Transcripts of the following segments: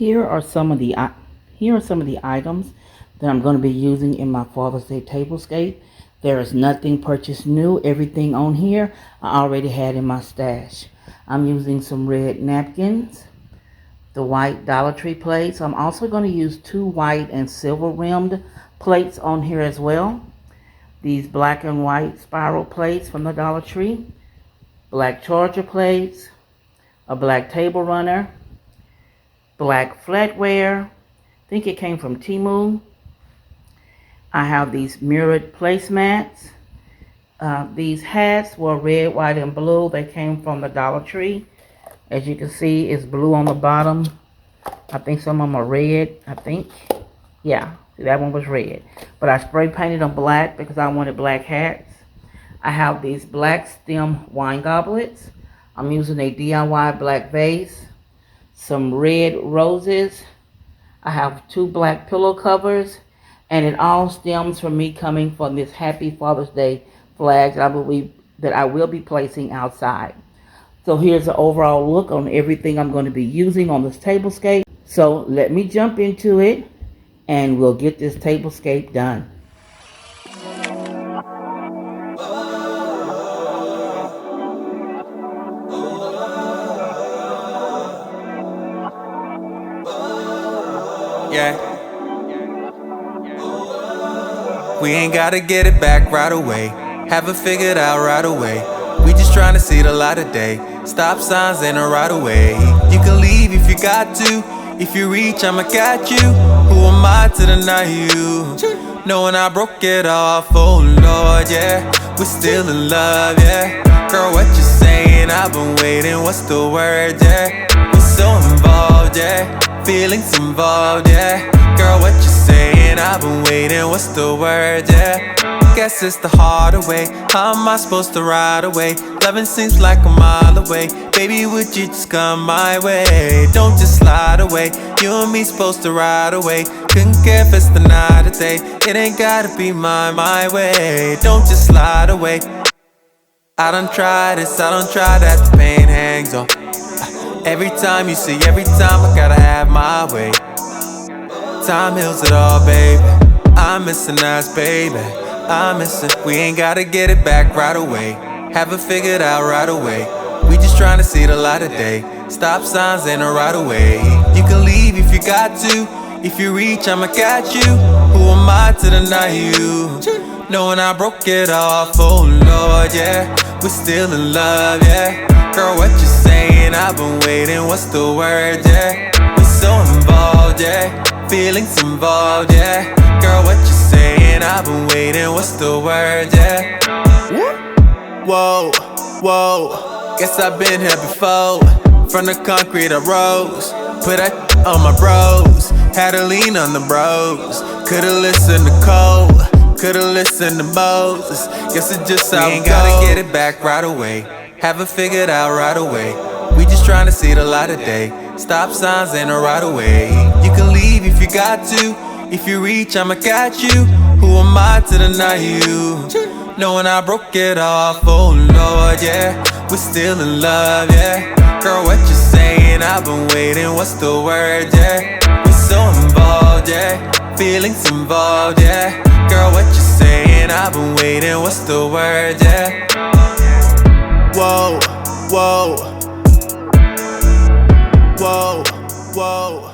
Here are some of the items that I'm going to be using in my Father's Day tablescape. There is nothing purchased new. Everything on here I already had in my stash. I'm using some red napkins, the white Dollar Tree plates. I'm also going to use 2 white and silver rimmed plates on here as well. These black and white spiral plates from the Dollar Tree, black charger plates, a black table runner, black flatware. I think it came from Temu. I have these mirrored placemats. These hats were red, white, and blue. They came from the Dollar Tree. As you can see, it's blue on the bottom. I think some of them are red, I think. Yeah, see, that one was red. But I spray painted them black because I wanted black hats. I have these black stem wine goblets. I'm using a DIY black vase, some red roses. I have 2 black pillow covers, and it all stems from me coming from this Happy Father's Day flag that I will be placing outside. So here's an overall look on everything I'm going to be using on this tablescape. So let me jump into it, and we'll get this tablescape done. Yeah. We ain't gotta get it back right away. Have it figured out right away. We just trying to see the light of day. Stop signs in the right away. You can leave if you got to. If you reach, I'ma catch you. Who am I to deny you? Knowing I broke it off, oh Lord, yeah. We're still in love, yeah. Girl, what you saying? I've been waiting, what's the word, yeah? We're so involved, yeah. Feelings involved, yeah. Girl, what you saying? I've been waiting, what's the word, yeah? Guess it's the harder way. How am I supposed to ride away? Loving seems like a mile away. Baby, would you just come my way? Don't just slide away. You and me supposed to ride away. Couldn't care if it's the night or day. It ain't gotta be my way. Don't just slide away. I done tried this, I done tried that. The pain hangs on. Every time you see, every time I gotta have my way. Time heals it all, baby. I'm missing us, baby. I'm missing. We ain't gotta get it back right away. Have it figured out right away. We just trying to see the light of day. Stop signs in the right away. You can leave if you got to. If you reach, I'ma catch you. Who am I to deny you? Knowing I broke it off, oh Lord, yeah. We're still in love, yeah. Girl, what you saying? I've been waiting, what's the word, yeah? We're so involved, yeah. Feelings involved, yeah. Girl, what you saying? I've been waiting, what's the word, yeah? Whoa, whoa, guess I've been here before. From the concrete I rose, put that on my bros. Had to lean on the bros. Could've listened to Cole, could've listened to Moses. Guess it's just how we ain't gotta get it back right away. Have it figured out right away. We just trying to see the light of day. Stop signs in the right away. You can leave if you got to. If you reach, I'ma catch you. Who am I to deny you? Knowing I broke it off, oh Lord, yeah. We're still in love, yeah. Girl, what you saying? I've been waiting, what's the word, yeah? We're so involved, yeah. Feelings involved, yeah. Girl, what you saying? I've been waiting, what's the word, yeah? Whoa, whoa, whoa, whoa.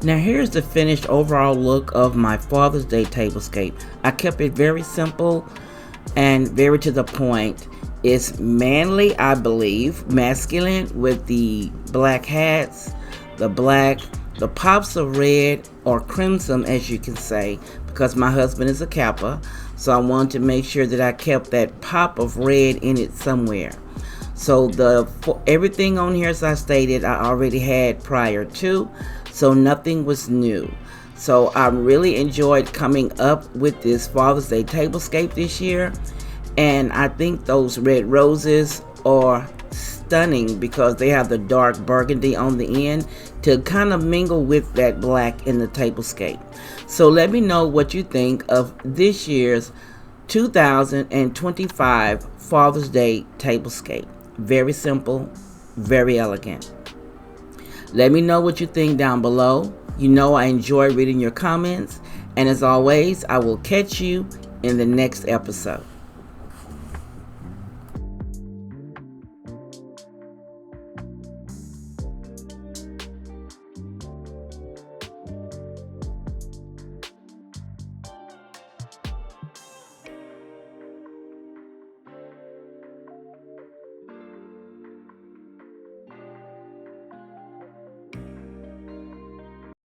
Now here's the finished overall look of my Father's Day tablescape. I kept it very simple and very to the point. It's manly, I believe, masculine, with the black hats, the pops of red or crimson, as you can say, because my husband is a Kappa. So I wanted to make sure that I kept that pop of red in it somewhere. So everything on here, as I stated, I already had prior to, so nothing was new. So I really enjoyed coming up with this Father's Day tablescape this year, and I think those red roses are stunning because they have the dark burgundy on the end to kind of mingle with that black in the tablescape. So let me know what you think of this year's 2025 Father's Day tablescape. Very simple, very elegant. Let me know what you think down below. You know I enjoy reading your comments. And as always, I will catch you in the next episode.